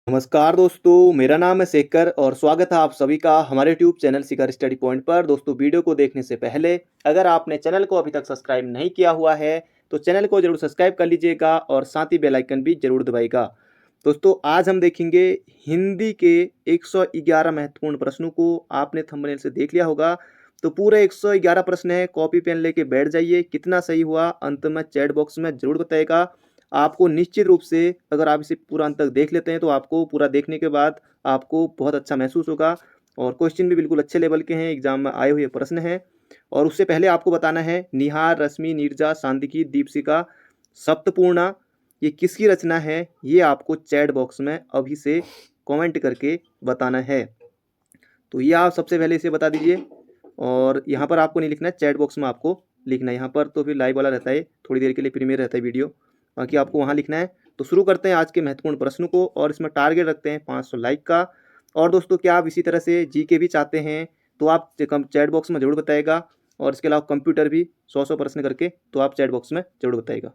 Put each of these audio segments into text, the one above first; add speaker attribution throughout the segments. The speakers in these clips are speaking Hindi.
Speaker 1: नमस्कार दोस्तों, मेरा नाम है शेखर और स्वागत है आप सभी का हमारे यूट्यूब चैनल शिखर स्टडी पॉइंट पर। दोस्तों, वीडियो को देखने से पहले अगर आपने चैनल को अभी तक सब्सक्राइब नहीं किया हुआ है तो चैनल को जरूर सब्सक्राइब कर लीजिएगा और साथ ही बेल आइकन भी जरूर दबाइएगा। दोस्तों, आज हम देखेंगे हिंदी के 111 महत्वपूर्ण प्रश्नों को। आपने थंबनेल से देख लिया होगा, तो पूरे 111 प्रश्न है। कॉपी पेन लेके बैठ जाइए। कितना सही हुआ अंत में चैट बॉक्स में जरूर बताइएगा। आपको निश्चित रूप से, अगर आप इसे पूरा अंत तक देख लेते हैं तो आपको पूरा देखने के बाद आपको बहुत अच्छा महसूस होगा। और क्वेश्चन भी बिल्कुल अच्छे लेवल के हैं, एग्जाम में आए हुए प्रश्न हैं। और उससे पहले आपको बताना है, निहार, रश्मि, नीरजा, सांदिकी, दीपशिका, सप्तपूर्णा, ये किसकी रचना है, ये आपको चैट बॉक्स में अभी से कमेंट करके बताना है। तो ये आप सबसे पहले इसे बता दीजिए। और यहाँ पर आपको नहीं लिखना है, चैट बॉक्स में आपको लिखना है। यहाँ पर तो फिर लाइव वाला रहता है, थोड़ी देर के लिए प्रीमियर रहता है वीडियो, बाकी आपको वहाँ लिखना है। तो शुरू करते हैं आज के महत्वपूर्ण प्रश्नों को और इसमें टारगेट रखते हैं 500 लाइक का। और दोस्तों, क्या आप इसी तरह से जीके भी चाहते हैं तो आप चैट बॉक्स में जरूर बताइएगा। और इसके अलावा कंप्यूटर भी 100 प्रश्न करके तो आप चैट बॉक्स में जरूर बताइएगा।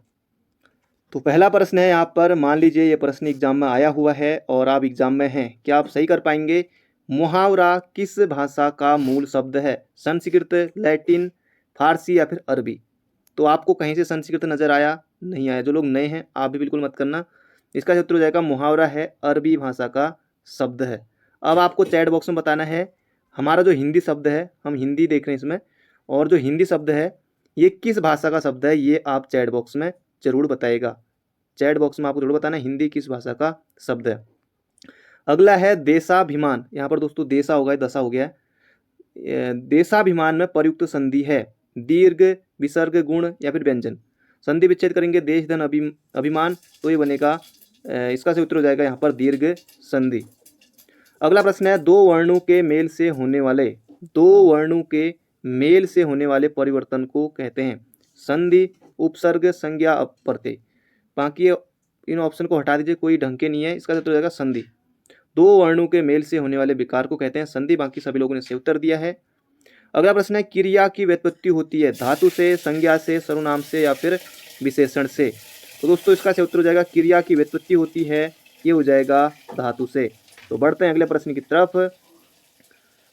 Speaker 1: तो पहला प्रश्न है यहाँ पर, मान लीजिए ये प्रश्न एग्जाम में आया हुआ है और आप एग्जाम में हैं, क्या आप सही कर पाएंगे? मुहावरा किस भाषा का मूल शब्द है? संस्कृत, लैटिन, फारसी या फिर अरबी? तो आपको कहीं से संस्कृत नजर आया? नहीं आया। जो लोग नए हैं आप भी बिल्कुल मत करना। इसका उत्तर हो जाएगा मुहावरा है अरबी भाषा का शब्द है। अब आपको चैट बॉक्स में बताना है, हमारा जो हिंदी शब्द है, हम हिंदी देख रहे हैं इसमें, और जो हिंदी शब्द है ये किस भाषा का शब्द है, ये आप चैट बॉक्स में जरूर बताइएगा। चैट बॉक्स में आपको जरूर बताना है हिंदी किस भाषा का शब्द है। अगला है देशाभिमान। यहाँ पर दोस्तों देशा होगा, दशा हो गया है। देशाभिमान में प्रयुक्त संधि है दीर्घ, विसर्ग, गुण या फिर व्यंजन। संधि विच्छेद करेंगे देश, धन, अभिमान, तो ये बनेगा, इसका से उत्तर हो जाएगा यहाँ पर दीर्घ संधि। अगला प्रश्न है, दो वर्णों के मेल से होने वाले परिवर्तन को कहते हैं संधि, उपसर्ग, संज्ञा, प्रत्यय। बाकी इन ऑप्शन को हटा दीजिए, कोई ढंग के नहीं है। इसका उत्तर हो जाएगा संधि। दो वर्णों के मेल से होने वाले विकार को कहते हैं संधि। बाकी सभी लोगों ने सही उत्तर दिया है। अगला प्रश्न है, क्रिया की व्युत्पत्ति होती है धातु से, संज्ञा से, सर्वनाम से या फिर विशेषण से? तो दोस्तों इसका सही उत्तर हो जाएगा क्रिया की व्युत्पत्ति होती है, ये हो जाएगा धातु से। तो बढ़ते हैं अगले प्रश्न की तरफ।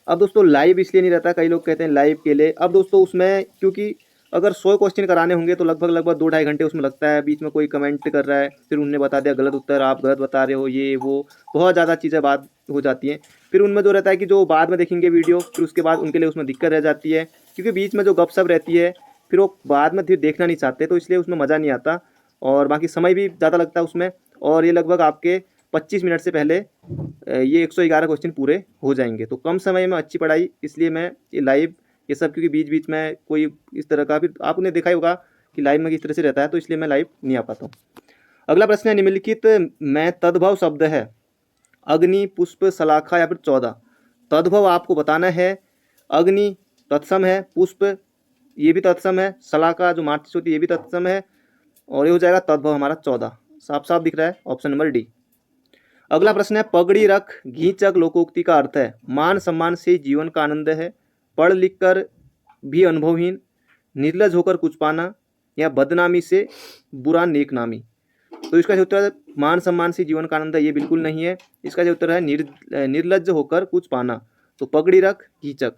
Speaker 1: अब दोस्तों लाइव इसलिए नहीं रहता, कई लोग कहते हैं लाइव के लिए। अब दोस्तों उसमें क्योंकि अगर 100 क्वेश्चन कराने होंगे तो लगभग 2-2.5 घंटे उसमें लगता है। बीच में कोई कमेंट कर रहा है, फिर उनने बता दिया गलत उत्तर, आप गलत बता रहे हो, ये वो बहुत ज़्यादा चीज़ें बात हो जाती हैं। फिर उनमें जो रहता है कि जो बाद में देखेंगे वीडियो, फिर उसके बाद उनके लिए उसमें दिक्कत रह जाती है, क्योंकि बीच में जो गपशप रहती है फिर वो बाद में फिर देखना नहीं चाहते, तो इसलिए उसमें मज़ा नहीं आता। और बाकी समय भी ज़्यादा लगता है उसमें। और ये लगभग आपके 25 मिनट से पहले ये 111 क्वेश्चन पूरे हो जाएंगे। तो कम समय में अच्छी पढ़ाई, इसलिए मैं ये लाइव ये सब, क्योंकि बीच बीच में कोई इस तरह का, फिर आपने देखा ही होगा कि लाइव में किस तरह से रहता है, तो इसलिए मैं लाइव नहीं आ पाता हूँ। अगला प्रश्न है, निम्नलिखित में तद्भव शब्द है अग्नि, पुष्प, सलाखा या फिर 14? तद्भव आपको बताना है। अग्नि तत्सम है, पुष्प ये भी तत्सम है, सलाखा जो मातृ होती है ये भी तत्सम है, और ये हो जाएगा तद्भव हमारा 14। साफ साफ दिख रहा है, ऑप्शन नंबर डी। अगला प्रश्न है, पगड़ी रख घीचक लोकोक्ति का अर्थ है मान सम्मान से जीवन का आनंद है, पढ़ लिख कर भी अनुभवहीन, निर्लज होकर कुछ पाना, या बदनामी से बुरा नेक नामी? तो इसका उत्तर है मान सम्मान से जीवन का आनंद है, ये बिल्कुल नहीं है। इसका उत्तर है निर्लज होकर कुछ पाना, तो पगड़ी रख घीचक।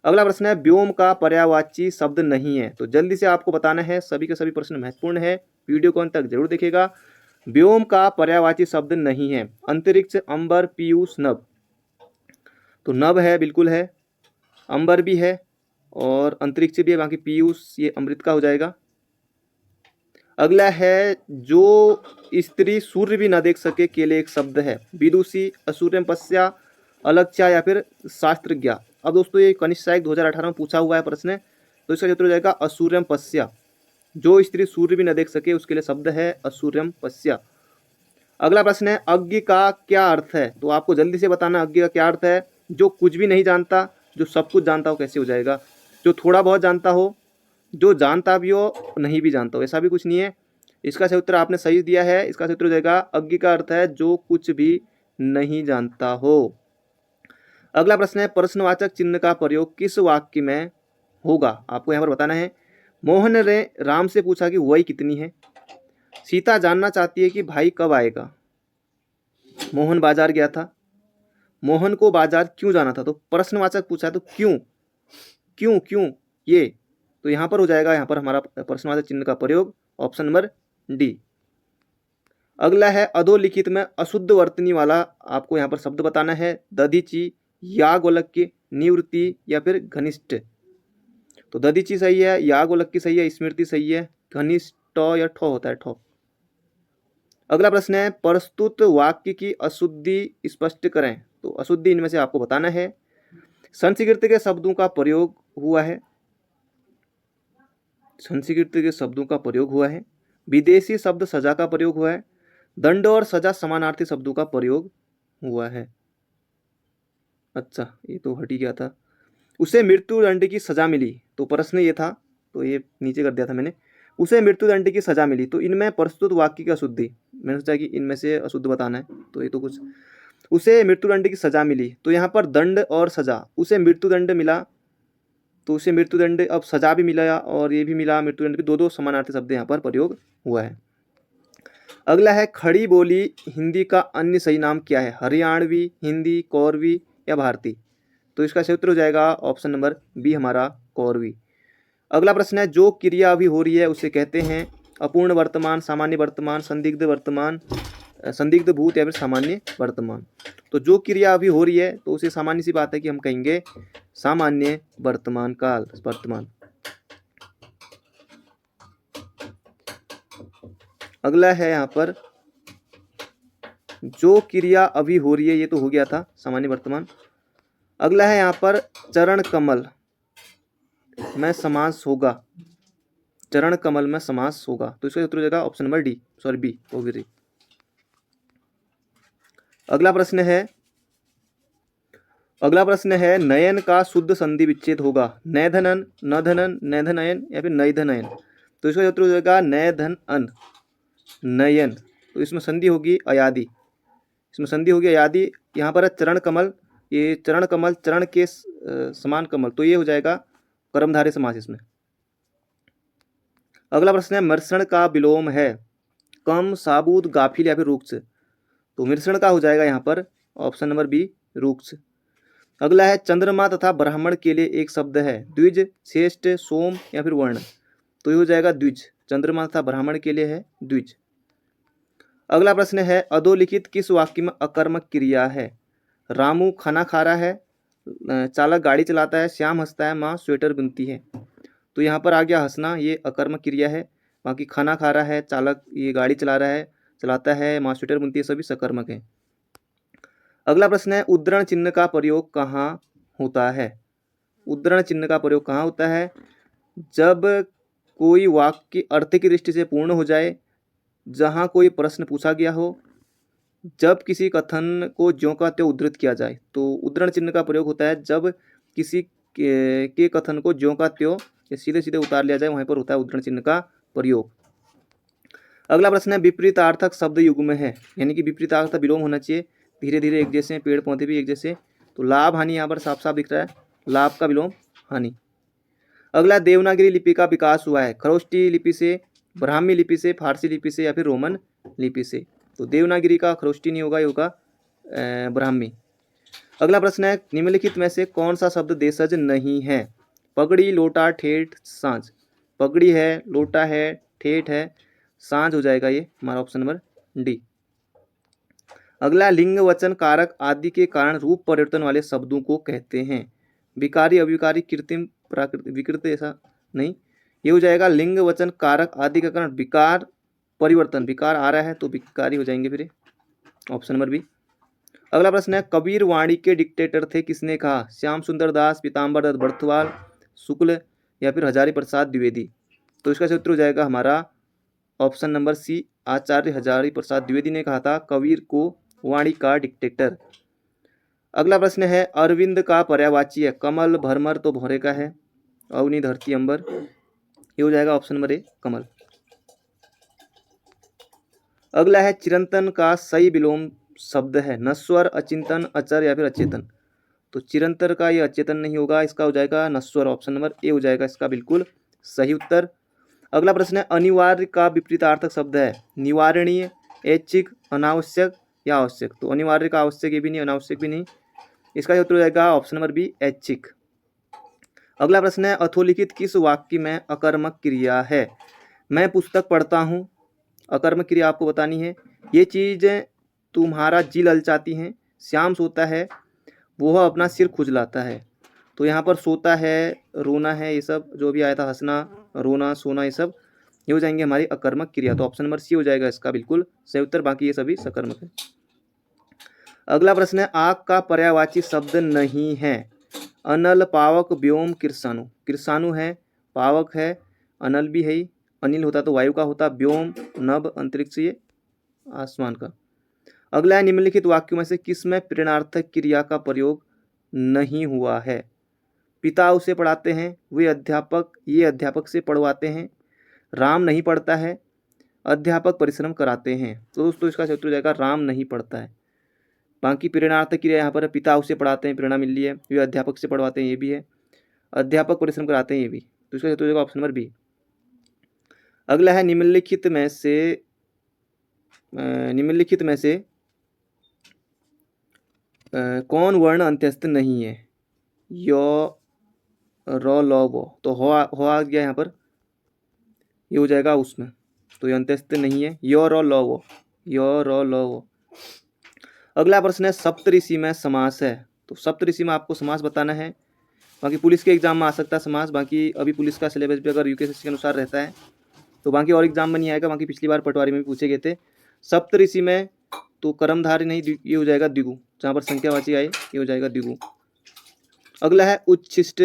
Speaker 1: अगला प्रश्न है, व्योम का पर्यायवाची शब्द नहीं है। तो जल्दी से आपको बताना है, सभी के सभी प्रश्न महत्वपूर्ण है, वीडियो को अंत तक जरूर देखिएगा। व्योम का पर्यायवाची शब्द नहीं है अंतरिक्ष, अंबर, पीयूष, नभ। तो नभ है, बिल्कुल है, अंबर भी है और अंतरिक्ष भी है। बाकी पीयूष ये अमृत का हो जाएगा। अगला है, जो स्त्री सूर्य भी न देख सके के लिए एक शब्द है विदुषी, असूर्यम पश्या, अलक्ष्या या फिर शास्त्रज्ञा? अब दोस्तों ये कनिष्ठ साहित्य 2018 में पूछा हुआ है प्रश्न, तो इसका उत्तर हो जाएगा असूर्यम पश्या। जो स्त्री सूर्य भी न देख सके उसके लिए शब्द है असूर्यम पश्या। अगला प्रश्न है, अज्ञ का क्या अर्थ है? तो आपको जल्दी से बताना अज्ञ का क्या अर्थ है। जो कुछ भी नहीं जानता, जो सब कुछ जानता हो कैसे हो जाएगा? जो थोड़ा बहुत जानता हो, जो जानता भी हो नहीं भी जानता हो, ऐसा भी कुछ नहीं है। इसका सही उत्तर आपने सही दिया है। इसका सही उत्तर हो जाएगा अज्ञ का अर्थ है जो कुछ भी नहीं जानता हो। अगला प्रश्न है, प्रश्नवाचक चिन्ह का प्रयोग किस वाक्य में होगा? आपको यहाँ पर बताना है। मोहन ने राम से पूछा कि वही कितनी है। सीता जानना चाहती है कि भाई कब आएगा। मोहन बाजार गया था। मोहन को बाजार क्यों जाना था, तो प्रश्नवाचक पूछा है तो क्यों क्यों क्यों ये, तो यहाँ पर हो जाएगा यहाँ पर हमारा प्रश्नवाचक चिन्ह का प्रयोग ऑप्शन नंबर डी। अगला है अधोलिखित में अशुद्ध वर्तनी वाला आपको यहाँ पर शब्द बताना है। दधीची, याज्ञवल्क्य, निवृत्ति या फिर घनिष्ठ। तो दधीची सही है, याज्ञवल्क्य सही है, स्मृति सही है, घनिष्ठ या ठो होता है ठो। अगला प्रश्न है प्रस्तुत वाक्य की अशुद्धि स्पष्ट करें, तो अशुद्धि इनमें से आपको बताना है। संस्कृत के शब्दों का प्रयोग हुआ है, संस्कृत के शब्दों का प्रयोग हुआ है। विदेशी शब्द सजा का प्रयोग हुआ है। दंड और सजा समानार्थी शब्दों का प्रयोग हुआ है। अच्छा, ये तो हट ही गया था। उसे मृत्यु दंड की सजा मिली, तो प्रश्न ये था, तो ये नीचे कर दिया था मैंने। उसे मृत्यु दंड की सजा मिली, तो इनमें प्रस्तुत वाक्य की अशुद्धि, मैंने सोचा कि इनमें से अशुद्ध बताना है, तो ये तो कुछ। उसे मृत्यु दंड की सजा मिली, तो यहाँ पर दंड और सजा, उसे मृत्यु दंड मिला तो उसे मृत्यु दंड, अब सजा भी मिला और ये भी मिला मृत्यु दंड भी, दो समानार्थी शब्द यहाँ पर प्रयोग हुआ है। अगला है खड़ी बोली हिंदी का अन्य सही नाम क्या है, हरियाणवी, हिंदी, कौरवी या भारती। तो इसका सही उत्तर हो जाएगा ऑप्शन नंबर बी हमारा कौरवी। अगला प्रश्न है जो क्रिया अभी हो रही है उसे कहते हैं अपूर्ण वर्तमान, सामान्य वर्तमान, संदिग्ध वर्तमान, संदिग्ध भूत या फिर सामान्य वर्तमान। तो जो क्रिया अभी हो रही है तो उसे सामान्य सी बात है कि हम कहेंगे सामान्य वर्तमान काल, वर्तमान। अगला है यहाँ पर जो क्रिया अभी हो रही है, ये तो हो गया था सामान्य वर्तमान। अगला है यहाँ पर चरण कमल में समास होगा, चरण कमल में समास होगा, तो इसका उत्तर हो जाएगा option number D, sorry B होगी। अगला प्रश्न है नयन का शुद्ध संधि विच्छेद होगा, नैधनन, नधनन, नैधनयन या फिर नैधनयन। तो इसका उत्तर हो जाएगा नैधनअन, नयन। तो इसमें संधि होगी अयादि, इसमें संधि होगी अयादि। यहाँ पर है चरण कमल, ये चरण कमल, चरण के समान कमल, तो ये हो जाएगा कर्मधारय समास इसमें। अगला प्रश्न है मृषण का विलोम है कम, साबुत, गाफिल या फिर रुक्ष। तो मृषण का हो जाएगा यहाँ पर ऑप्शन नंबर बी रुक्ष। अगला है चंद्रमा तथा ब्राह्मण के लिए एक शब्द है द्विज, श्रेष्ठ, सोम या फिर वर्ण। तो ये हो जाएगा द्विज, चंद्रमा तथा ब्राह्मण के लिए है द्विज। अगला प्रश्न है अधोलिखित किस वाक्य में अकर्मक क्रिया है, रामू खाना खा रहा है, चालक गाड़ी चलाता है, श्याम हंसता है, माँ स्वेटर बुनती है। तो यहाँ पर आ गया हंसना, ये अकर्मक क्रिया है। बाकी खाना खा रहा है, चालक ये गाड़ी चलाता है, माँ स्वेटर बुनती है, सभी सकर्मक है। अगला प्रश्न है उद्धरण चिन्ह का प्रयोग कहाँ होता है, उद्धरण चिन्ह का प्रयोग कहाँ होता है, जब कोई वाक्य अर्थ की दृष्टि से पूर्ण हो जाए, जहाँ कोई प्रश्न पूछा गया हो, जब किसी कथन को ज्यों का त्यों उद्धृत किया जाए। तो उद्धरण चिन्ह का प्रयोग होता है जब किसी के कथन को ज्यों का त्यों सीधे सीधे उतार लिया जाए, वहीं पर होता है उद्धरण चिन्ह का प्रयोग। अगला प्रश्न है विपरीतार्थक शब्द युग्म है, यानी कि विपरीतार्थक विलोम होना चाहिए, धीरे धीरे एक जैसे, पेड़ पौधे भी एक जैसे। तो लाभ हानि यहाँ पर साफ साफ दिख रहा है, लाभ का विलोम हानि। अगला देवनागरी लिपि का विकास हुआ है खरोष्टी लिपि से, ब्राह्मी लिपि से, फारसी लिपि से या फिर रोमन लिपि से। तो देवनागरी का खरोष्टी नहीं होगा, ये होगा ब्राह्मी। अगला प्रश्न है निम्नलिखित में से कौन सा शब्द देशज नहीं है, पगड़ी, लोटा, ठेठ, सांझ। पगड़ी है, लोटा है, ठेठ है, सांझ हो जाएगा ये हमारा ऑप्शन नंबर डी। अगला लिंग, वचन, कारक आदि के कारण रूप परिवर्तन वाले शब्दों को कहते हैं विकारी, अविकारी, कृत्रिम, प्राकृतिक, विकृत, ऐसा नहीं। ये हो जाएगा लिंग, वचन, कारक आदि का कारण विकार परिवर्तन, विकार आ रहा है तो विकारी हो जाएंगे फिर, ऑप्शन नंबर बी। अगला प्रश्न है कबीर वाणी के डिक्टेटर थे, किसने कहा, श्याम सुंदर दास, पीताम्बर दत्त बर्थवाल, शुक्ल या फिर हजारी प्रसाद द्विवेदी। तो इसका उत्तर हो जाएगा हमारा ऑप्शन नंबर सी, आचार्य हजारी प्रसाद द्विवेदी ने कहा था कबीर को वाणी का डिक्टेटर। अगला प्रश्न है अरविंद का पर्यायवाची है कमल, भरमर तो भौरे का है, अवनी, धरती, अंबर। ये हो जाएगा ऑप्शन नंबर ए कमल। अगला है चिरंतन का सही विलोम शब्द है नश्वर, अचिंतन, अचर या फिर अचेतन। तो चिरंतर का ये अचेतन नहीं होगा, इसका हो जाएगा नश्वर, ऑप्शन नंबर ए हो जाएगा इसका बिल्कुल सही उत्तर। अगला प्रश्न है अनिवार्य का विपरीतार्थक शब्द है निवारणीय, ऐच्छिक, अनावश्यक, या आवश्यक। तो अनिवार्य का आवश्यक ये भी नहीं, अनावश्यक भी नहीं। इसका उत्तर हो जाएगा ऑप्शन नंबर बी, ऐच्छिक। अगला प्रश्न है, अधोलिखित किस वाक्य में अकर्मक क्रिया है? मैं पुस्तक पढ़ता हूँ, अकर्मक क्रिया आपको बतानी है। ये चीज़ें तुम्हारा जी ललचाती हैं। श्याम सोता है, वह अपना सिर खुजलाता है। तो यहाँ पर सोता है, रोना है, ये सब जो भी आया था, हंसना, रोना, सोना, ये सब ये हो जाएंगे हमारी अकर्मक क्रिया। तो ऑप्शन नंबर सी हो जाएगा इसका बिल्कुल सही उत्तर, बाकी ये सभी सकर्मक है। अगला प्रश्न है, आग का पर्यायवाची शब्द नहीं है। अनल, पावक, व्योम, कृषाणु। कृषाणु है, पावक है, अनल भी है, अनिल होता तो वायु का होता, व्योम नभ अंतरिक्ष, ये आसमान का। अगला है, निम्नलिखित वाक्यों में से किसमें प्रेरणार्थक क्रिया का प्रयोग नहीं हुआ है? पिता उसे पढ़ाते हैं, वे अध्यापक ये अध्यापक से पढ़वाते हैं, राम नहीं पढ़ता है, अध्यापक परिश्रम कराते हैं। तो दोस्तों इसका उत्तर हो जाएगा राम नहीं पढ़ता है। बाकी प्रेरणार्थक क्रिया यहाँ पर पिता उसे पढ़ाते हैं, प्रेरणा मिल रही है, वे अध्यापक से पढ़वाते हैं, ये भी है, अध्यापक परिश्रम कराते हैं, ये भी। तो इसका उत्तर हो जाएगा ऑप्शन नंबर बी। अगला है, निम्नलिखित में से कौन वर्ण अंत्यस्थ नहीं है? यो, रो, लो, वो। तो हो आ गया यहाँ पर, ये हो जाएगा उसमें, तो ये अंत्यस्थ नहीं है। यो, रो, लो, वो, यो, रो, लो, वो। अगला प्रश्न है, सप्तऋषि में समास है। तो सप्तऋषि में आपको समास बताना है। बाकी पुलिस के एग्जाम में आ सकता है समास, बाकी अभी पुलिस का सिलेबस भी अगर यूकेएससी के अनुसार रहता है तो बाकी और एग्जाम में नहीं आएगा। बाकी पिछली बार पटवारी में भी पूछे गए थे। सप्तऋषि में तो कर्मधारय नहीं, ये हो जाएगा द्विगु, जहाँ पर संख्यावाची आए ये हो जाएगा द्विगु। अगला है, उच्छिष्ट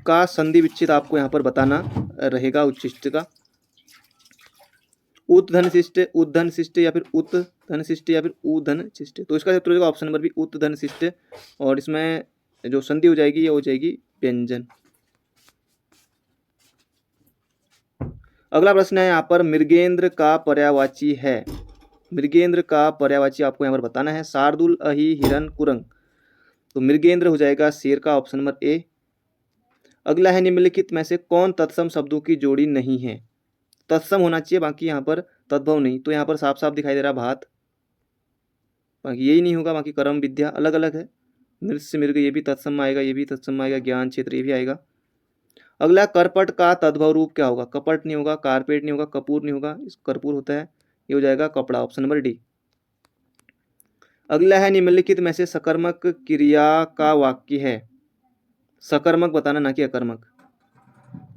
Speaker 1: का संधि विच्छेद आपको यहाँ पर बताना रहेगा। उच्छिष्ट का उत्धनशिष्ट, उद्धनशिष्ट या फिर उत्धनशिष्ट या फिर उधनशिष्ट। तो इसका उत्तर होगा ऑप्शन नंबर बी, उत्धनशिष्ट। और इसमें जो संधि हो जाएगी ये हो जाएगी व्यंजन। अगला प्रश्न है यहाँ पर, मृगेंद्र का पर्यायवाची है। मृगेंद्र का पर्यायवाची आपको यहाँ पर बताना है। शार्दुल, अहि, हिरन, कुरंग। तो मृगेंद्र हो जाएगा शेर का, ऑप्शन नंबर ए। अगला है, निम्नलिखित में से कौन तत्सम शब्दों की जोड़ी नहीं है? तत्सम होना चाहिए, बाकी यहाँ पर तद्भव नहीं। तो यहाँ पर साफ साफ दिखाई दे रहा भात, बाकी यही नहीं होगा। बाकी कर्म, विद्या अलग अलग है। नृत्य, मृग ये भी तत्सम में आएगा, ये भी तत्सम में आएगा। ज्ञान, क्षेत्र ये भी आएगा। अगला, करपट का तद्भव रूप क्या होगा? कपट नहीं होगा, कारपेट नहीं होगा, कपूर नहीं होगा, इस कर्पूर होता है, ये हो जाएगा कपड़ा, ऑप्शन नंबर डी। अगला है, निम्नलिखित में से सकर्मक क्रिया का वाक्य है। सकर्मक बताना, ना कि अकर्मक।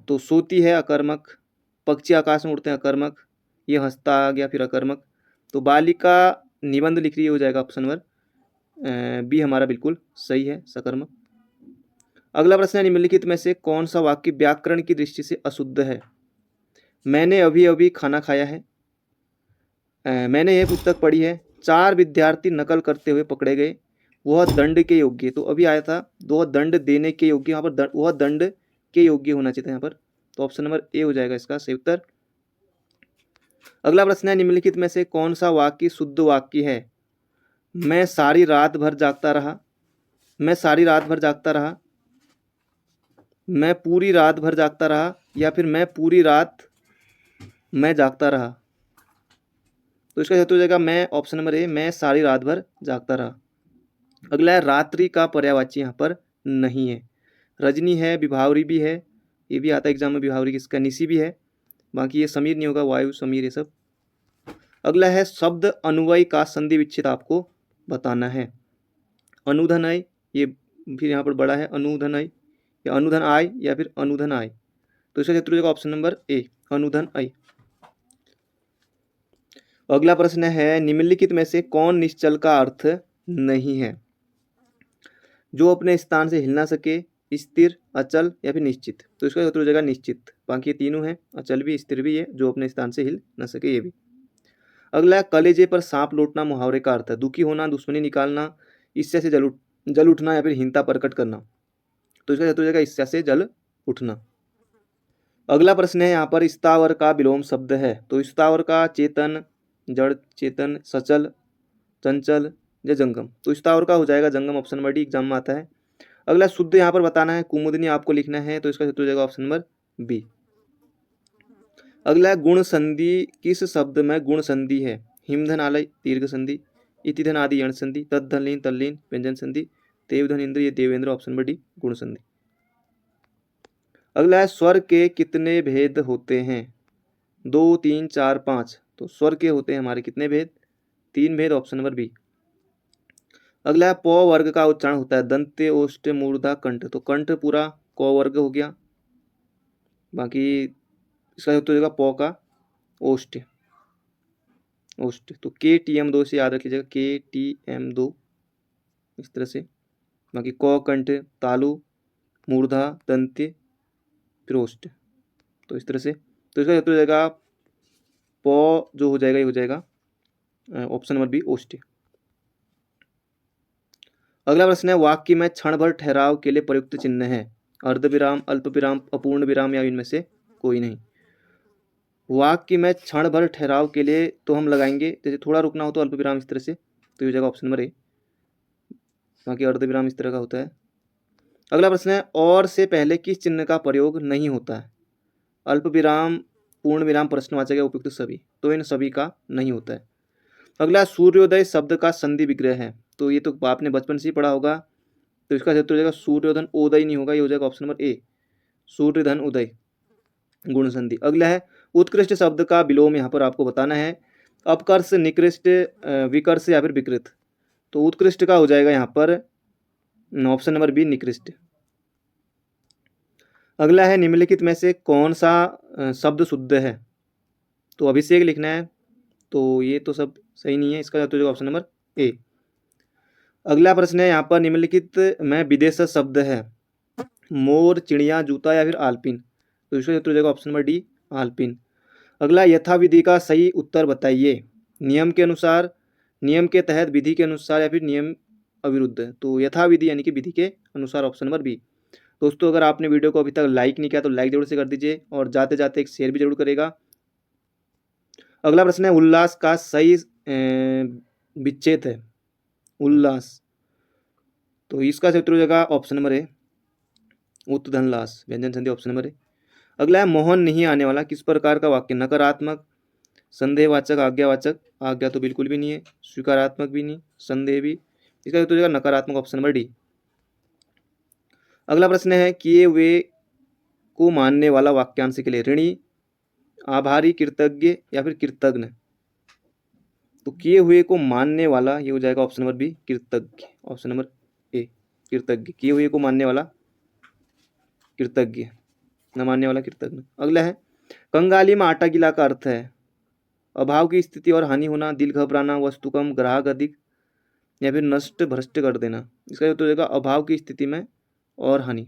Speaker 1: तो सोती है अकर्मक, पक्षी आकाश में उड़ते हैं अकर्मक, ये हंसता आ गया फिर अकर्मक। तो बालिका निबंध लिख रही है, हो जाएगा ऑप्शन नंबर बी हमारा बिल्कुल सही है, सकर्मक। अगला प्रश्न है, निम्नलिखित में से कौन सा वाक्य व्याकरण की दृष्टि से अशुद्ध है? मैंने अभी अभी खाना खाया है, मैंने यह पुस्तक पढ़ी है, 4 विद्यार्थी नकल करते हुए पकड़े गए, वह दंड के योग्य। तो अभी आया था, वह दंड देने के योग्य, यहाँ पर वह दंड के योग्य होना चाहिए था यहाँ पर। तो ऑप्शन नंबर ए हो जाएगा इसका सही उत्तर। अगला प्रश्न है, निम्नलिखित में से कौन सा वाक्य शुद्ध वाक्य है? मैं सारी रात भर जागता रहा, मैं सारी रात भर जागता रहा, मैं पूरी रात भर जागता रहा, या फिर मैं पूरी रात मैं जागता रहा। तो इसका उत्तर हो जाएगा मैं, ऑप्शन नंबर ए, मैं सारी रात भर जागता रहा। अगला है, रात्रि का पर्यायवाची यहाँ पर नहीं है। रजनी है, विभावरी भी है, ये भी आता है एग्जाम में, विभावरी किसका, निशी भी है। बाकी ये समीर नहीं होगा, वायु, समीर, ये सब। अगला है, शब्द अनुवय का संधि विच्छेद आपको बताना है। अनुधन आय, ये फिर यहाँ पर बड़ा है, अनुधन आय, या अनुधन आय, या फिर अनुधन आय। तो इसका उत्तर हो जाएगा ऑप्शन नंबर ए, अनुधन आय। अगला प्रश्न है, निम्नलिखित में से कौन निश्चल का अर्थ नहीं है? जो अपने स्थान से हिल ना सके, स्थिर, अचल, या फिर निश्चित। तो इसका उत्तर हो जाएगा निश्चित। बाकी तीनों है, अचल भी, स्थिर भी है, जो अपने स्थान से हिल ना सके, ये भी। अगला, कलेजे पर सांप लौटना मुहावरे का अर्थ है। दुखी होना, दुश्मनी निकालना, ईर्ष्या से जल उठना, या फिर हीनता प्रकट करना। तो इसका उत्तर हो जाएगा ईर्ष्या से जल उठना। अगला प्रश्न है, यहाँ पर स्थावर का विलोम शब्द है। तो स्थावर का चेतन, जड़, चेतन, सचल, चंचल या जंगम। तो स्थावर का हो जाएगा जंगम, ऑप्शन नंबर डी एग्जाम में आता है। अगला, शुद्ध यहाँ पर बताना है, कुमुदनी आपको लिखना है। तो इसका उत्तर हो जाएगा ऑप्शन नंबर बी। अगला, गुण संधि किस शब्द में गुण संधि है? हिमधन आलय, दीर्घ संधि, इति धन आदि यण संधि, तद धन लीन तल्लीन व्यंजन संधि, देव धन इंद्र ये देवेंद्र, ऑप्शन नंबर डी गुण संधि। अगला है स्वर के कितने भेद होते हैं? 2, 3, 4, 5। तो स्वर के होते हैं हमारे कितने भेद? 3 भेद, ऑप्शन नंबर बी। अगला है प वर्ग का उच्चारण होता है दंत्य, ओष्ठ, मूर्धा, कंठ। तो कंठ पूरा क वर्ग हो गया, बाकी इसका उत्तर हो जाएगा प का ओष्ठ। ओष्ठ तो KTM2 से याद रख लीजिएगा, KTM2 इस तरह से। बाकी क कंठ, तालु, मूर्धा, दंत्य, फिर ओष्ठ, तो इस तरह से। तो इसका उत्तर हो जाएगा प जो हो जाएगा ये हो जाएगा ऑप्शन नंबर बी ओष्ठ। अगला प्रश्न है वाक्य में क्षण भर ठहराव के लिए प्रयुक्त चिन्ह है अर्धविराम, अल्पविराम, अपूर्ण विराम या इनमें से कोई नहीं। वाक्य में क्षण भर ठहराव के लिए तो हम लगाएंगे, जैसे थोड़ा रुकना हो तो अल्पविराम इस तरह से, तो ये हो जाएगा ऑप्शन नंबर ए। बाकी अर्धविराम इस तरह का होता है। अगला प्रश्न है और से पहले किस चिन्ह का प्रयोग नहीं होता है? अल्पविराम, पूर्ण विराम, प्रश्नवाचक या उपयुक्त सभी। तो इन सभी का नहीं होता है। अगला सूर्योदय शब्द का संधि विग्रह है, तो ये तो आपने बचपन से ही पढ़ा होगा, तो इसका उत्तर हो जाएगा सूर्योधन उदय नहीं होगा, ये हो जाएगा ऑप्शन नंबर ए सूर्यधन उदय गुण संधि। अगला है उत्कृष्ट शब्द का विलोम यहाँ पर आपको बताना है अपकर्ष, निकृष्ट, विकर्ष या फिर विकृत। तो उत्कृष्ट का हो जाएगा यहाँ पर ऑप्शन नंबर बी निकृष्ट। अगला है निम्नलिखित में से कौन सा शब्द शुद्ध है? तो अभिषेक लिखना है, तो ये तो सब सही नहीं है, इसका उत्तर ऑप्शन नंबर ए। अगला प्रश्न है यहाँ पर निम्नलिखित में विदेश शब्द है मोर, चिड़िया, जूता या फिर आलपिन। तो इसका उत्तर हो जाएगा ऑप्शन नंबर डी आलपिन। अगला यथाविधि का सही उत्तर बताइए नियम के अनुसार, नियम के तहत, विधि के अनुसार या फिर नियम अविरुद्ध। तो यथाविधि यानी कि विधि के अनुसार, ऑप्शन नंबर बी। दोस्तों अगर आपने वीडियो को अभी तक लाइक नहीं किया तो लाइक जरूर से कर दीजिए और जाते जाते एक शेयर भी जरूर करेगा। अगला प्रश्न है उल्लास का सही विच्छेद है उल्लास, तो इसका उत्तर हो जाएगा ऑप्शन नंबर ए उत्तधनलास व्यंजन संधि, ऑप्शन नंबर ए। अगला है मोहन नहीं आने वाला किस प्रकार का वाक्य? नकारात्मक, संदेहवाचक, आज्ञावाचक। आज्ञा तो बिल्कुल भी नहीं है, स्वीकारात्मक भी नहीं, संदेह भी। इसका उत्तर हो जाएगा नकारात्मक, ऑप्शन नंबर डी। अगला प्रश्न है किए हुए को मानने वाला वाक्यांश के लिए ऋणी, आभारी, कृतज्ञ या फिर कृतज्ञ। तो किए हुए को मानने वाला ये हो जाएगा ऑप्शन नंबर बी कृतज्ञ, ऑप्शन नंबर ए कृतज्ञ। किए हुए को मानने वाला कृतज्ञ, न मानने वाला कृतज्ञ। अगला है कंगाली में आटा गीला का अर्थ है अभाव की स्थिति और हानि होना, दिल घबराना, वस्तु कम, ग्राहक अधिक या फिर नष्ट भ्रष्ट कर देना। इसका उत्तर हो जाएगा अभाव की स्थिति में और हानि।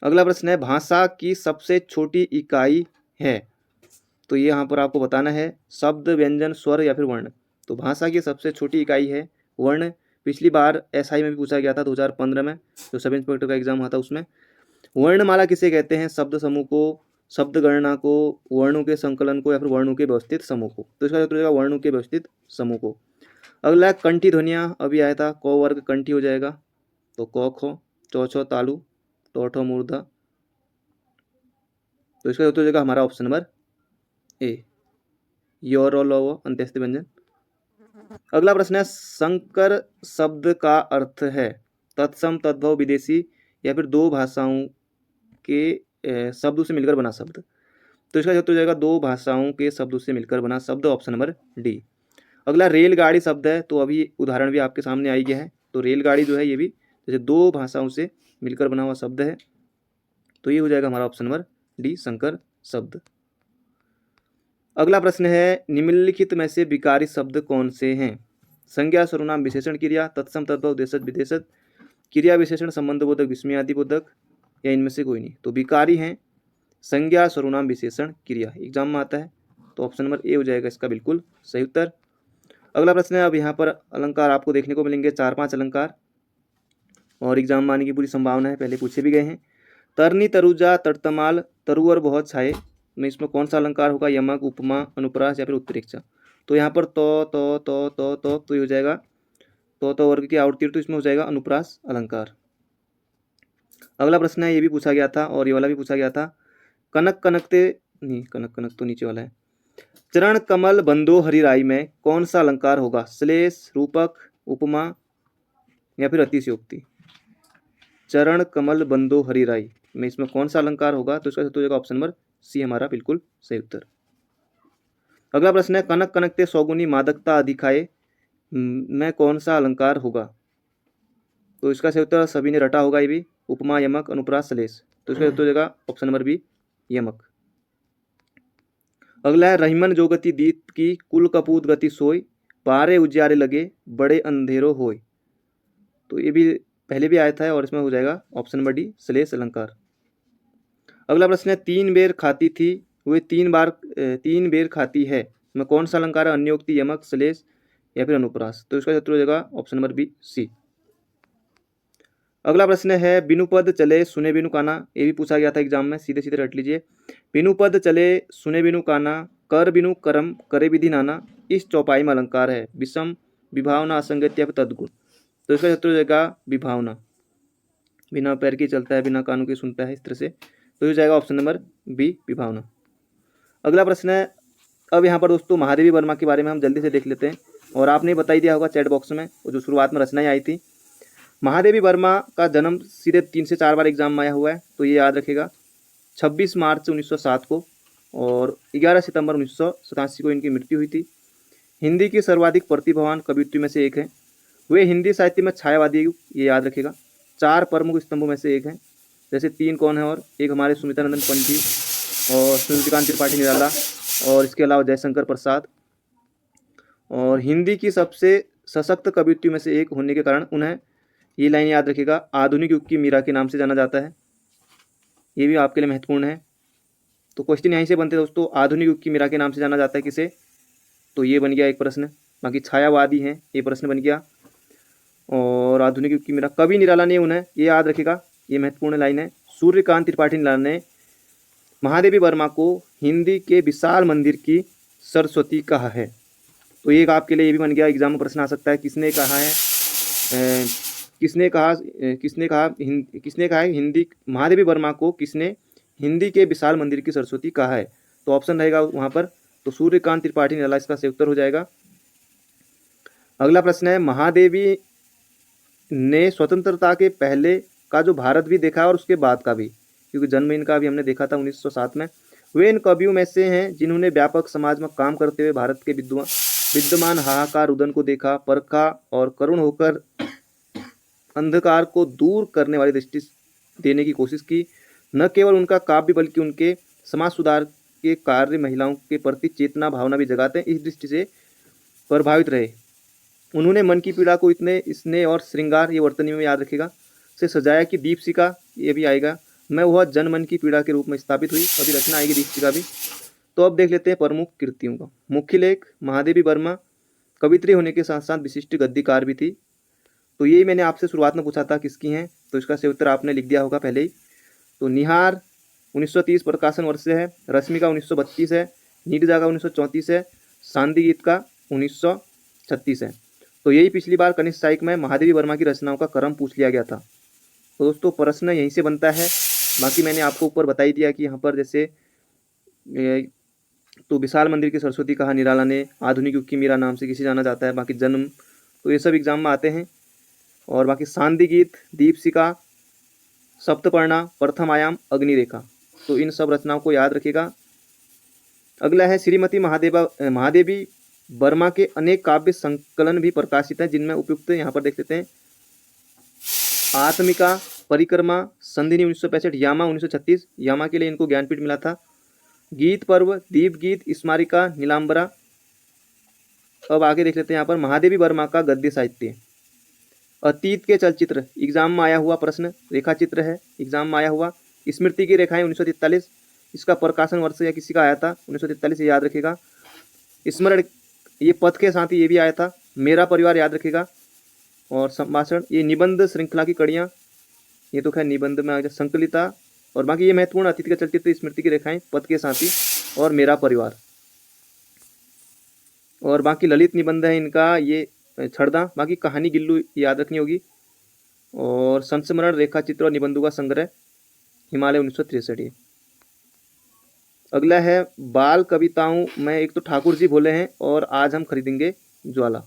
Speaker 1: अगला प्रश्न है भाषा की सबसे छोटी इकाई है, तो ये यहाँ पर आपको बताना है शब्द, व्यंजन, स्वर या फिर वर्ण। तो भाषा की सबसे छोटी इकाई है वर्ण। पिछली बार SI में भी पूछा गया था 2015 में, जो सब इंस्पेक्टर का एग्जाम हुआ था उसमें। वर्णमाला किसे कहते हैं? शब्द समूह को, शब्द गणना को, वर्णों के संकलन को या फिर वर्णों के व्यवस्थित समूह को। तो इसका उत्तर हो जाएगा वर्णों के व्यवस्थित समूह को। अगला कंठी ध्वनियाँ अभी आया था क वर्ग कंठी हो जाएगा, तो क ख, चौ छ तालु, टो ठो मूर्धा। तो इसका उत्तर हो जाएगा हमारा ऑप्शन नंबर ए योर अंत्यस्थ व्यंजन। अगला प्रश्न है संकर शब्द का अर्थ है तत्सम, तद्भव, विदेशी या फिर दो भाषाओं के शब्दों से मिलकर बना शब्द। तो इसका उत्तर हो जाएगा दो भाषाओं के शब्दों से मिलकर बना शब्द, ऑप्शन नंबर डी। अगला रेलगाड़ी शब्द है, तो अभी उदाहरण भी आपके सामने आई गया है। तो रेलगाड़ी जो है ये भी जैसे दो भाषाओं से मिलकर बना हुआ शब्द है, तो ये हो जाएगा हमारा ऑप्शन नंबर डी संकर शब्द। अगला प्रश्न है निम्नलिखित में से विकारी शब्द कौन से हैं? संज्ञा, सर्वनाम, विशेषण, क्रिया, तत्सम, तद्भव, देशज, विदेशज, क्रिया विशेषण, संबंधबोधक, विस्मयादिबोधक या इनमें से कोई नहीं। तो विकारी हैं संज्ञा, सर्वनाम, विशेषण, क्रिया। एग्जाम में आता है, तो ऑप्शन नंबर ए हो जाएगा इसका बिल्कुल सही उत्तर। अगला प्रश्न है अब यहाँ पर अलंकार आपको देखने को मिलेंगे 4-5 अलंकार और एग्जाम में आने की पूरी संभावना है, पहले पूछे भी गए हैं। तरनी, तरुजा, तर्तमाल, तरुअर बहुत छाए में इसमें कौन सा अलंकार होगा? यमक, उपमा, अनुप्रास या फिर उत्प्रेक्षा। तो यहाँ पर तो ये हो जाएगा तो वर्ग की आवृत्ति, तो इसमें हो जाएगा अनुप्रास अलंकार। अगला प्रश्न है ये भी पूछा गया था और ये वाला भी पूछा गया था कनक कनकते नहीं, कनक कनक तो नीचे वाला है। चरण कमल बंदो हरिराई में कौन सा अलंकार होगा? श्लेष, रूपक, उपमा या फिर अतिशयोक्ति। चरण कमल बंदो हरिराई में इसमें कौन सा अलंकार होगा? तो इसका हो जाएगा ऑप्शन नंबर सी हमारा बिल्कुल सही उत्तर। अगला प्रश्न है कनक कनकते सौगुनी मादकता अधिकाए में कौन सा अलंकार होगा? तो इसका सही उत्तर सभी ने रटा होगा ये भी, उपमा, यमक, अनुप्रास, श्लेष। तो इसका उत्तर हो जाएगा ऑप्शन नंबर बी यमक। अगला है रहीमन जो गति दीत की कुल कपूत गति सोई पारे उजियारे लगे बड़े अंधेरो होय। तो ये भी पहले भी आया था और इसमें हो जाएगा ऑप्शन नंबर डी श्लेष अलंकार। अगला प्रश्न है तीन बेर खाती थी वे तीन बेर खाती है में कौन सा अलंकार है? अन्योक्ति, यमक, श्लेष या फिर अनुप्रास। तो इसका उत्तर हो जाएगा ऑप्शन नंबर बी सी। अगला प्रश्न है बिनु पद चले सुने बिनु काना। ये भी पूछा गया था एग्जाम में, सीधे सीधे रट लीजिए। बिनु पद चले सुने बिनु काना कर बिनु करम करे विधि नाना इस चौपाई में अलंकार है विषम, विभावना, असंगत या फिर तद्गुण। तो इसका उत्तर हो जाएगा विभावना। बिना पैर की चलता है बिना कानों की सुनता है, इस तरह से। तो हो जाएगा ऑप्शन नंबर बी विभावना। अगला प्रश्न है अब यहाँ पर दोस्तों महादेवी वर्मा के बारे में हम जल्दी से देख लेते हैं और आपने बता ही दिया होगा चैट बॉक्स में, वो जो शुरुआत में रचनाएं आई थी। महादेवी वर्मा का जन्म सीधे 3 से 4 बार एग्जाम में आया हुआ है, तो ये याद रखेगा। 26 मार्च 1907 को और 11 सितंबर 1987 को इनकी मृत्यु हुई थी। हिंदी की सर्वाधिक प्रतिभावान कवियत्री में से एक है। वे हिंदी साहित्य में छायावादी युग, ये याद रखेगा, 4 प्रमुख स्तंभों में से एक है। जैसे 3 कौन है और एक हमारे सुमित्रानंदन पंत जी और सूर्यकांत त्रिपाठी निराला और इसके अलावा जयशंकर प्रसाद। और हिंदी की सबसे सशक्त कवियत्री में से एक होने के कारण उन्हें ये लाइन याद रखिएगा आधुनिक युग की मीरा के नाम से जाना जाता है। ये भी आपके लिए महत्वपूर्ण है। तो क्वेश्चन यहीं से बनते हैं दोस्तों, आधुनिक युग की मीरा के नाम से जाना जाता है किसे? तो ये बन गया एक प्रश्न। बाकी छायावादी हैं, ये प्रश्न बन गया। और आधुनिक युग की मीरा कवि निराला ने उन्हें, ये याद रखेगा, ये महत्वपूर्ण लाइन है। सूर्यकांत त्रिपाठी निराला ने महादेवी वर्मा को हिंदी के विशाल मंदिर की सरस्वती कहा है। तो ये आपके लिए ये भी बन गया, एग्जाम में प्रश्न आ सकता है किसने कहा है, किसने कहा है हिंदी महादेवी वर्मा को किसने हिंदी के विशाल मंदिर की सरस्वती कहा है? तो ऑप्शन रहेगा वहाँ पर, तो सूर्यकांत त्रिपाठी निराला इसका सही उत्तर हो जाएगा। अगला प्रश्न है महादेवी ने स्वतंत्रता के पहले का जो भारत भी देखा और उसके बाद का भी, क्योंकि जन्म इनका भी हमने देखा था 1907 में। वे इन कवियों में से हैं जिन्होंने व्यापक समाज में काम करते हुए भारत के विद्यमान हाहाकार रुदन को देखा, परखा और करुण होकर अंधकार को दूर करने वाली दृष्टि देने की कोशिश की। न केवल उनका काव्य बल्कि उनके समाज सुधार के कार्य महिलाओं के प्रति चेतना भावना भी जगाते हैं। इस दृष्टि से प्रभावित रहे। उन्होंने मन की पीड़ा को इतने स्नेह और श्रृंगार, ये वर्तनी में याद रखेगा, से सजाया कि दीपशिखा, ये भी आएगा, मैं वह जन मन की पीड़ा के रूप में स्थापित हुई। अभी रचना आएगी दीपशिखा भी। तो अब देख लेते हैं प्रमुख कृतियों का। मुख्य लेख महादेवी वर्मा कवित्री होने के साथ साथ विशिष्ट गद्यकार भी थी। तो यही मैंने आपसे शुरुआत में पूछा था किसकी हैं, तो इसका सही उत्तर आपने लिख दिया होगा पहले ही। तो निहार 1930 प्रकाशन वर्ष से है, रश्मि का 1932 है, नीरजा का 1934 है, शांति गीत का 1936 है। तो यही पिछली बार कनिष्ठ साहित्य में महादेवी वर्मा की रचनाओं का क्रम पूछ लिया गया था। तो दोस्तों प्रश्न यहीं से बनता है। बाकी मैंने आपको ऊपर बता ही दिया कि यहाँ पर जैसे तो विशाल मंदिर की सरस्वती कहा निराला ने, आधुनिक युग की मीरा नाम से किसे जाना जाता है, बाकी जन्म, तो ये सब एग्जाम में आते हैं। और बाकी शांति गीत, दीपशिखा, सप्तपर्णा, प्रथम आयाम, अग्निरेखा, तो इन सब रचनाओं को याद रखिएगा। अगला है श्रीमती महादेवी वर्मा के अनेक काव्य संकलन भी प्रकाशित हैं, जिनमें उपयुक्त यहाँ पर देख लेते हैं आत्मिका, परिक्रमा, संधिनी 1965, यामा 1936, यामा के लिए इनको ज्ञानपीठ मिला था, गीत पर्व, दीप गीत, स्मारिका, नीलांबरा। अब आगे देख लेते हैं यहाँ पर महादेवी वर्मा का गद्य साहित्य। अतीत के चलचित्र एग्जाम में आया हुआ प्रश्न, रेखा चित्र है एग्जाम में आया हुआ। स्मृति की रेखाएं 1943, इसका प्रकाशन वर्ष या किसी का आया था 1943, याद रखेगा। स्मरण, ये पथ के साथ ही ये भी आया था। मेरा परिवार याद रखेगा। और संभाषण, ये निबंध श्रृंखला की कड़ियाँ, ये तो खैर निबंध में आ गया। संकलिता, और बाकी ये महत्वपूर्ण अतीत का चलचित्र, स्मृति की रेखाएं, पथ के साथ ही और मेरा परिवार। और बाकी ललित निबंध है इनका, ये छड़दा, बाकी कहानी गिल्लू याद रखनी होगी। और संस्मरण, रेखा चित्र और निबंधों का संग्रह, हिमालय 1963। अगला है बाल कविताओं में एक तो ठाकुर जी बोले हैं और आज हम खरीदेंगे ज्वाला।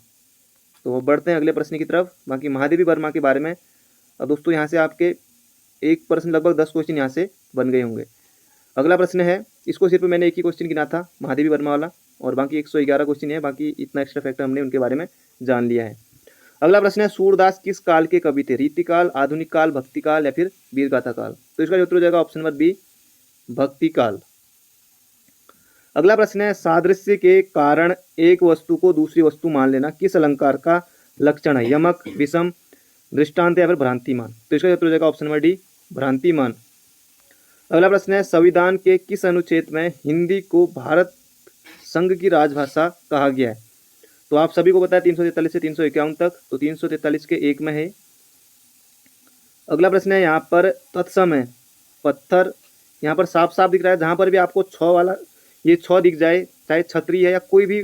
Speaker 1: तो बढ़ते हैं अगले प्रश्न की तरफ। बाकी महादेवी वर्मा के बारे में अब दोस्तों यहाँ से आपके एक प्रश्न लगभग 10 क्वेश्चन यहाँ से बन गए होंगे। अगला प्रश्न है, इसको सिर्फ मैंने एक ही क्वेश्चन गिना था महादेवी वर्मा वाला, और बाकी 111 क्वेश्चन है। बाकी इतना एक्स्ट्रा फैक्टर हमने उनके बारे में जान लिया है। अगला प्रश्न है, सूरदास किस काल के कवि थे? रीतिकाल, आधुनिक काल, भक्ति काल या फिर वीरगाथा काल? तो इसका उत्तर हो जाएगा ऑप्शन नंबर बी, भक्ति काल। अगला प्रश्न है, सादृश्य के कारण एक वस्तु को दूसरी वस्तु मान लेना किस अलंकार का लक्षण है? यमक, विषम, दृष्टांत या फिर भ्रांतिमान? तो इसका उत्तर हो जाएगा ऑप्शन नंबर डी, भ्रांतिमान। अगला प्रश्न है, संविधान के किस अनुच्छेद में हिंदी को भारत संघ की राजभाषा कहा गया है? तो आप सभी को पता है 343 से 351 तक, तो 343 के एक में है। अगला प्रश्न है, यहाँ पर तत्सम है, पत्थर यहाँ पर साफ साफ दिख रहा है। जहाँ पर भी आपको छ वाला ये छ दिख जाए, चाहे छतरी है या कोई भी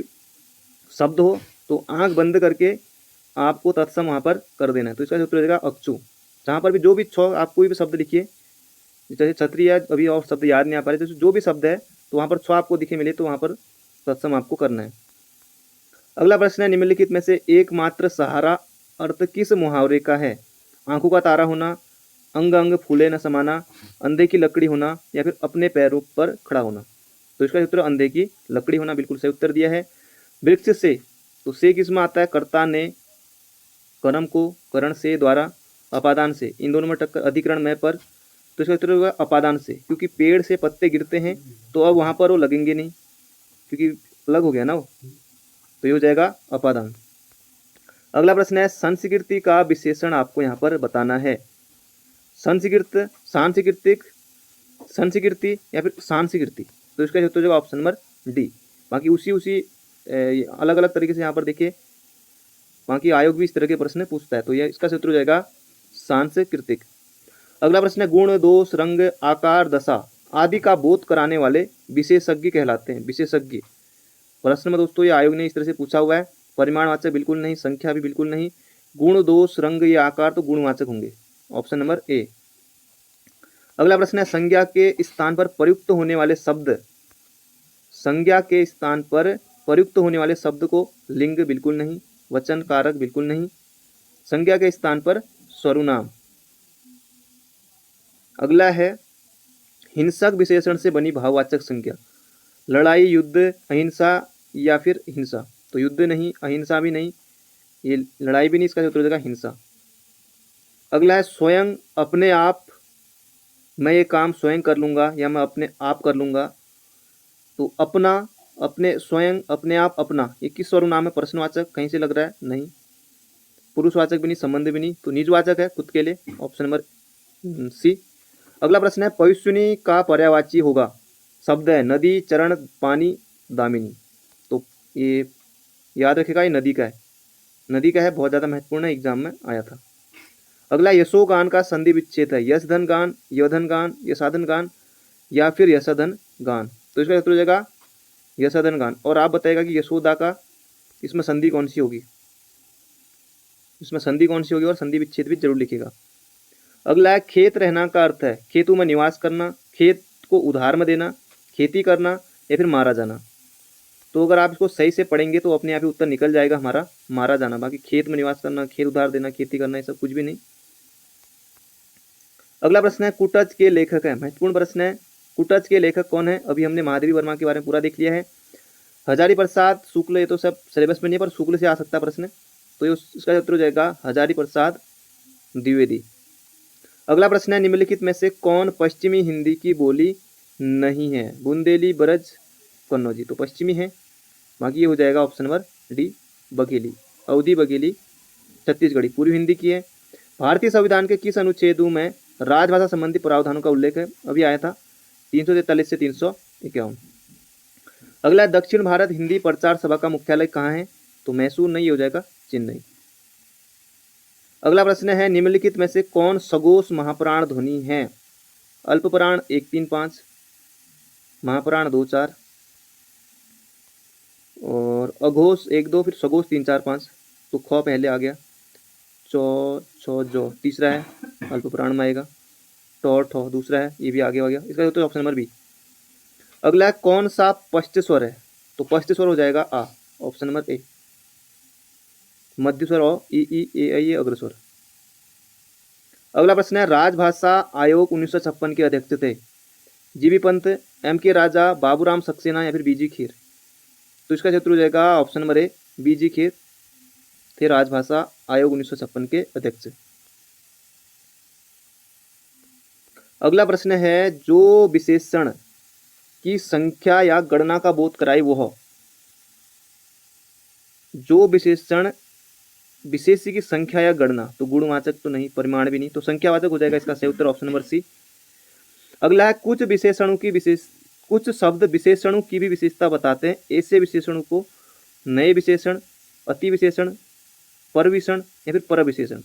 Speaker 1: शब्द हो, तो आंख बंद करके आपको तत्सम वहाँ पर कर देना है। तो इसका उत्तर हो जाएगा अक्षु। जहाँ पर भी जो भी छ आप कोई भी शब्द लिखिए, जैसे छतरी है, अभी और शब्द याद नहीं आ पा रहे, जैसे जो भी शब्द है तो वहाँ पर छ आपको दिखे मिले तो वहाँ पर तत्सम आपको करना है। अगला प्रश्न है, निम्नलिखित में से एकमात्र सहारा अर्थ किस मुहावरे का है? आंखों का तारा होना, अंग अंग फूले न समाना, अंधे की लकड़ी होना या फिर अपने पैरों पर खड़ा होना? तो इसका उत्तर अंधे की लकड़ी होना बिल्कुल सही उत्तर दिया है। वृक्ष से, तो से किसमें आता है? कर्ता ने, कर्म को, करण से, द्वारा, अपादान से, इन दोनों में टक्कर, अधिकरण में पर। तो इसका उत्तर होगा अपादान से, क्योंकि पेड़ से पत्ते गिरते हैं तो अब वहाँ पर वो लगेंगे नहीं, क्योंकि अलग हो गया ना वो, तो ये हो जाएगा अपादान। अगला प्रश्न है, संस्कृति का विशेषण आपको यहाँ पर बताना है। संस्कृत, सांस्कृतिक, संस्कृति या फिर सांस्कृति? तो इसका उत्तर हो जाएगा ऑप्शन नंबर डी। बाकी उसी अलग अलग तरीके से यहाँ पर देखिए, बाकी आयोग भी इस तरह के प्रश्न पूछता है, तो यह इसका उत्तर हो जाएगा सांस्कृतिक। अगला प्रश्न है, गुण, दोष, रंग, आकार, दशा आदि का बोध कराने वाले विशेषज्ञ कहलाते हैं। विशेषज्ञ प्रश्न में दोस्तों ये आयोग ने इस तरह से पूछा हुआ है। परिमाणवाचक बिल्कुल नहीं, संख्या भी बिल्कुल नहीं। गुण, दोष, रंग या आकार तो गुणवाचक होंगे, ऑप्शन नंबर ए। अगला प्रश्न है, संज्ञा के स्थान पर प्रयुक्त होने वाले शब्द, संज्ञा के स्थान पर प्रयुक्त होने वाले शब्द को लिंग बिल्कुल नहीं, वचन कारक बिल्कुल नहीं, संज्ञा के स्थान पर सर्वनाम। अगला है, हिंसक विशेषण से बनी भाववाचक संज्ञा, लड़ाई, युद्ध, अहिंसा या फिर हिंसा? तो युद्ध नहीं, अहिंसा भी नहीं, ये लड़ाई भी नहीं, इसका उत्तर हो जाएगा हिंसा। अगला है, स्वयं, अपने आप, मैं ये काम स्वयं कर लूँगा या मैं अपने आप कर लूँगा। तो अपना, अपने, स्वयं, अपने आप, अपना, ये किस सर्वनाम है? प्रश्नवाचक कहीं से लग रहा है? नहीं। पुरुषवाचक भी नहीं, संबंध भी नहीं, तो निजवाचक है खुद के लिए, ऑप्शन नंबर सी। अगला प्रश्न है, पयुष्यिनी का पर्यायवाची होगा शब्द है नदी, चरण, पानी, दामिनी। तो ये याद रखेगा, ये नदी का है, नदी का है, बहुत ज़्यादा महत्वपूर्ण है, एग्जाम में आया था। अगला, यशोगान का संधि विच्छेद है यशधन गान, यधन गान, यसाधन गान या फिर यशधन गान? तो इसका उत्तर हो जाएगा यशधन गान। और आप बताएगा कि यशोदा का इसमें संधि कौन सी होगी, इसमें संधि कौन सी होगी, और संधि विच्छेद भी जरूर लिखेगा। अगला है, खेत रहना का अर्थ है खेतों में निवास करना, खेत को उधार में देना, खेती करना या फिर मारा जाना? तो अगर आप इसको सही से पढ़ेंगे तो अपने आप ही उत्तर निकल जाएगा हमारा, मारा जाना। बाकी खेत में निवास करना, खेत उधार देना, खेती करना, ये सब कुछ भी नहीं। अगला प्रश्न है, कुटज के लेखक है, महत्वपूर्ण प्रश्न है। कुटज के लेखक कौन है? अभी हमने महादेवी वर्मा के बारे में पूरा देख लिया है। हजारी प्रसाद, शुक्ल, ये तो सब सिलेबस में नहीं है, पर शुक्ल से आ सकता है प्रश्न, तो इसका उत्तर हो जाएगा हजारी प्रसाद द्विवेदी। अगला प्रश्न है, निम्नलिखित में से कौन पश्चिमी हिंदी की बोली नहीं है? बुंदेली, ब्रज, कन्नौजी? तो पश्चिमी है, बाकी ये हो जाएगा ऑप्शन नंबर डी, बघेली, अवधी बघेली छत्तीसगढ़ी। पूर्वी हिंदी की है। भारतीय संविधान के किस अनुच्छेदों में राजभाषा संबंधी प्रावधानों का उल्लेख है? अभी आया था 343 से 351। अगला, दक्षिण भारत हिंदी प्रचार सभा का मुख्यालय कहाँ है? तो मैसूर नहीं, हो जाएगा चेन्नई। अगला प्रश्न है, निम्नलिखित में से कौन सगोश महाप्राण ध्वनि है? अल्पप्राण 1, 3, 5, महाप्राण 2, 4 और अघोष 1, 2, फिर सगोश 3, 4, 5। तो ख पहले आ गया, चौ, छो, जो तीसरा है, अल्पप्राण में आएगा। टौ, ठौ दूसरा है, ये भी आगे आ गया। इसका उत्तर ऑप्शन नंबर बी। अगला है कौन सा पश्च स्वर है, तो पश्च स्वर हो जाएगा आ, ऑप्शन नंबर ए। मध्य स्वर और ई ए आई ये अग्रस्वर। अगला प्रश्न है राजभाषा आयोग 1956 के अध्यक्ष थे, जीबी पंत, एम के राजा, बाबूराम सक्सेना या फिर बीजी खीर। तो इसका क्षेत्र हो जाएगा ऑप्शन नंबर ए, बीजी खीर थे राजभाषा आयोग 1956 के अध्यक्ष। अगला प्रश्न है जो विशेषण की संख्या या गणना का बोध कराई वह, जो विशेषण विशेष्य की संख्या या गणना, तो गुणवाचक तो नहीं, परिमाण भी नहीं, तो संख्यावाचक हो जाएगा इसका सही उत्तर ऑप्शन नंबर सी। अगला है कुछ शब्द विशेषणों की भी विशेषता बताते हैं, ऐसे विशेषणों को नए विशेषण, अति विशेषण, परविशेषण या फिर परविशेषण।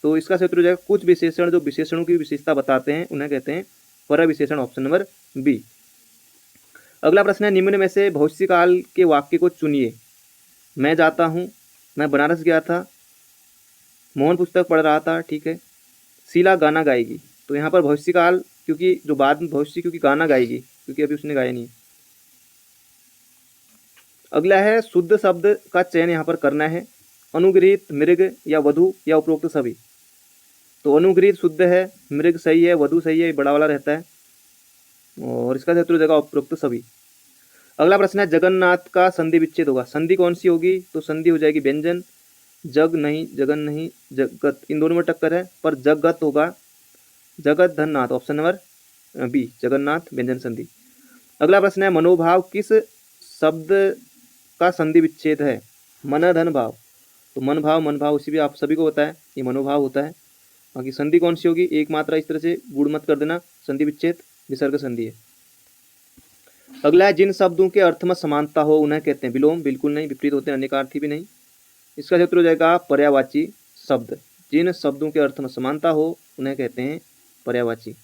Speaker 1: तो इसका सही उत्तर हो जाएगा कुछ विशेषण जो विशेषणों की विशेषता बताते हैं उन्हें कहते हैं परविशेषण, ऑप्शन नंबर बी। अगला प्रश्न है निम्न में से भविष्यकाल के वाक्य को चुनिए। मैं जाता हूँ, मैं बनारस गया था, मोहन पुस्तक पढ़ रहा था, ठीक है, शीला गाना गाएगी। तो यहाँ पर भविष्यकाल क्योंकि जो बाद में भविष्य, क्योंकि गाना गाएगी क्योंकि अभी उसने गाया नहीं। अगला है शुद्ध शब्द का चयन यहाँ पर करना है, अनुगृहीत, मृग या वधु या उपरोक्त सभी। तो अनुगृहीत शुद्ध है, मृग सही है, वधु सही है, बड़ा वाला रहता है, और इसका क्षेत्र हो जाएगा उपरोक्त सभी। अगला प्रश्न है जगन्नाथ का संधि विच्छेद होगा, संधि कौन सी होगी, तो संधि हो जाएगी व्यंजन, जग नहीं, जगन नहीं, जगत, इन दोनों में टक्कर है, पर जगत होगा, जगत धन नाथ, ऑप्शन नंबर बी, जगन्नाथ व्यंजन संधि। अगला प्रश्न है मनोभाव किस शब्द का संधि विच्छेद है, मन धन भाव। तो मन भाव उसी भी आप सभी को होता है, ये मनोभाव होता है। बाकी संधि कौन सी होगी, एक मात्रा इस तरह से गुण मत कर देना, संधि विच्छेद विसर्ग संधि है। अगला है जिन शब्दों के अर्थ में समानता हो उन्हें कहते हैं विलोम, बिल्कुल नहीं, विपरीत होते हैं, अनेकार्थी भी नहीं। इसका क्षेत्र हो जाएगा पर्यायवाची शब्द, जिन शब्दों के अर्थ में समानता हो उन्हें कहते हैं पर्यायवाची।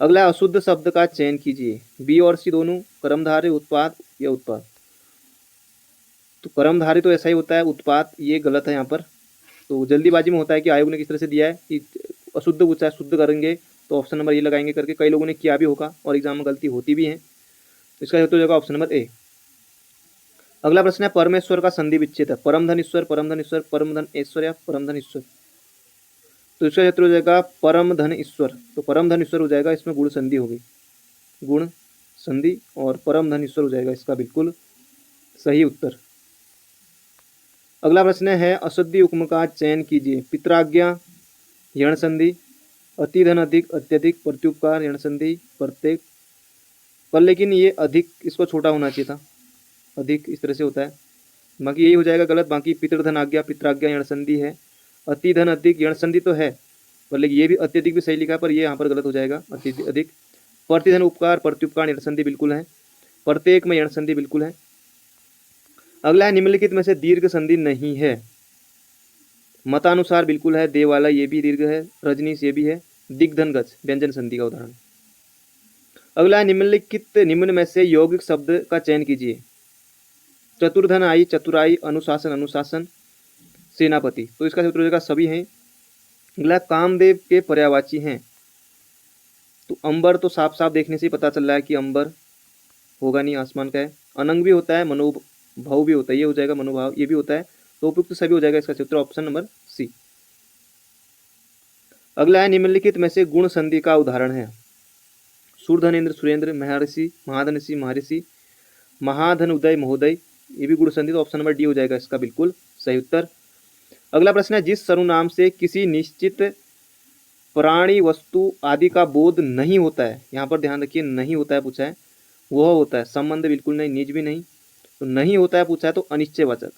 Speaker 1: अगला है अशुद्ध शब्द का चयन कीजिए, बी और सी दोनों, कर्मधारय, उत्पाद या उत्पाद। तो कर्मधारय तो ऐसा ही होता है, उत्पाद ये गलत है यहाँ पर। तो जल्दीबाजी में होता है कि आयोग ने किस तरह से दिया है कि अशुद्ध पूछा है, शुद्ध करेंगे तो ऑप्शन नंबर ये लगाएंगे करके, कई लोगों ने किया भी होगा और एग्जाम में गलती होती भी है। इसका हेतु हो जाएगा ऑप्शन नंबर ए। अगला प्रश्न है परमेश्वर का संधि विच्छेद है, परम धन ईश्वर, परम धन ईश्वर, परम धन ऐश्वर्य, परम धन ईश्वर। तो इसका हेतु हो जाएगा परम धन ईश्वर। तो परम धन ईश्वर हो जाएगा, इसमें गुण संधि होगी, गुण संधि, और परम धन ईश्वर हो जाएगा इसका बिल्कुल सही उत्तर। अगला प्रश्न है अशुद्धि उपम का चयन कीजिए, पित्राज्ञा यण संधि, अति धन अधिक, अत्यधिक, प्रत्युपकार यण संधि, प्रत्येक, पर लेकिन ये अधिक इसको छोटा होना चाहिए था, अधिक इस तरह से होता है, बाकी यही हो जाएगा गलत। बाकी पितृधन आज्ञा, पित्राज्ञा यण संधि है, अति धन अधिक यण संधि तो है, पर लेकिन ये भी अत्यधिक भी सही लिखा है, पर ये यहाँ पर गलत हो जाएगा, अत्यधिक अधिक। प्रतिधन उपकार, प्रत्युपकार यण संधि बिल्कुल है, प्रत्येक में यण संधि बिल्कुल है। अगला है निम्नलिखित में से दीर्घ संधि नहीं है, मतानुसार बिल्कुल है, देव वाला ये भी दीर्घ है, रजनीश ये भी है, दिग्धन गज व्यंजन संधि का उदाहरण। अगला है निम्नलिखित निम्न में से यौगिक शब्द का चयन कीजिए, चतुर्धन आई, चतुराई, अनुशासन, अनुशासन, सेनापति। तो इसका सूत्र हो जाएगा सभी हैं। अगला कामदेव के पर्यायवाची हैं, तो अंबर तो साफ साफ देखने से ही पता चल रहा है कि अंबर होगा नहीं, आसमान का है। अनंग भी होता है, मनोभाव भी होता है, ये हो जाएगा मनोभाव, ये भी होता है, तो उपयुक्त सभी हो जाएगा इसका सूत्र ऑप्शन नंबर सी। अगला है निम्नलिखित में से गुण संधि का उदाहरण है, सूर्धनेन्द्र सुरेंद्र, महर्षि महाधनषि महर्षि, महाधन उदय महोदय, ये भी गुण संधि, तो ऑप्शन नंबर डी हो जाएगा इसका बिल्कुल सही उत्तर। अगला प्रश्न है जिस सर्वनाम से किसी निश्चित प्राणी वस्तु आदि का बोध नहीं होता है, यहाँ पर ध्यान रखिए नहीं होता है पूछा है, वह होता है संबंध बिल्कुल नहीं, निज भी नहीं, तो नहीं होता है पूछा है तो अनिश्चयवाचक,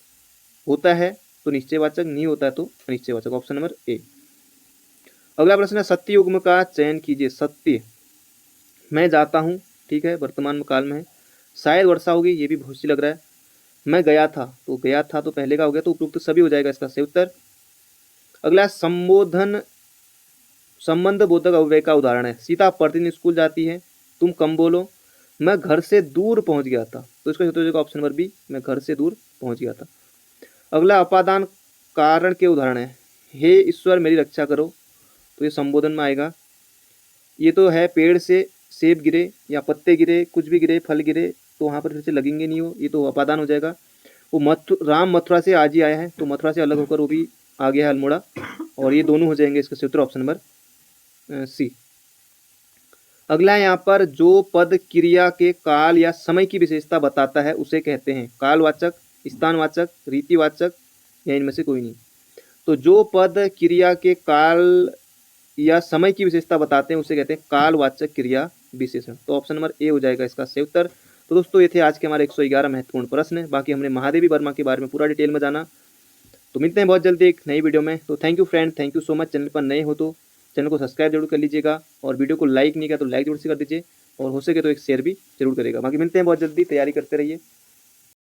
Speaker 1: होता है तो निश्चयवाचक, नहीं होता है तो अनिश्चयवाचक, ऑप्शन नंबर ए। अगला प्रश्न है सत्य युग्म का चयन कीजिए, सत्य, मैं जाता हूँ, ठीक है, वर्तमान काल में है, शायद वर्षा होगी, ये भी भविष्य लग रहा है, मैं गया था, तो गया था तो पहले का हो गया, तो उपयुक्त सभी हो जाएगा इसका सही उत्तर। अगला संबोधन संबंध बोधक अव्यय का उदाहरण है, सीता प्रतिदिन स्कूल जाती है, तुम कम बोलो, मैं घर से दूर पहुंच गया था, तो इसका उत्तर हो जाएगा ऑप्शन नंबर बी, मैं घर से दूर पहुंच गया था। अगला अपादान कारण के उदाहरण है, हे ईश्वर मेरी रक्षा करो, तो ये संबोधन में आएगा, ये तो है पेड़ से सेब गिरे या पत्ते गिरे, कुछ भी गिरे, फल गिरे, तो वहाँ पर फिर से लगेंगे नहीं, वो ये तो अपादान हो जाएगा। वो राम मथुरा से आज ही आया है, तो मथुरा से अलग होकर वो भी आ गया है अल्मोड़ा, और ये दोनों हो जाएंगे इसका सही उत्तर ऑप्शन नंबर सी। अगला है यहाँ पर, जो पद क्रिया के काल या समय की विशेषता बताता है उसे कहते हैं कालवाचक, स्थानवाचक, रीतिवाचक या इनमें से कोई नहीं। तो जो पद क्रिया के काल या समय की विशेषता बताते हैं उसे कहते हैं कालवाचक क्रिया विशेषण। तो ऑप्शन नंबर ए हो जाएगा इसका सही उत्तर। तो दोस्तों ये थे आज के हमारे 111 महत्वपूर्ण प्रश्न। बाकी हमने महादेवी वर्मा के बारे में पूरा डिटेल में जाना। तो मिलते हैं बहुत जल्दी एक नई वीडियो में। तो thank you friend, thank you so much. Channel पर नए हो तो चैनल को सब्सक्राइब जरूर कर लीजिएगा, और वीडियो को लाइक नहीं किया तो लाइक जरूर से कर दीजिए, और हो सके तो एक शेयर भी जरूर करेगा। बाकी मिलते हैं बहुत जल्दी, तैयारी करते रहिए।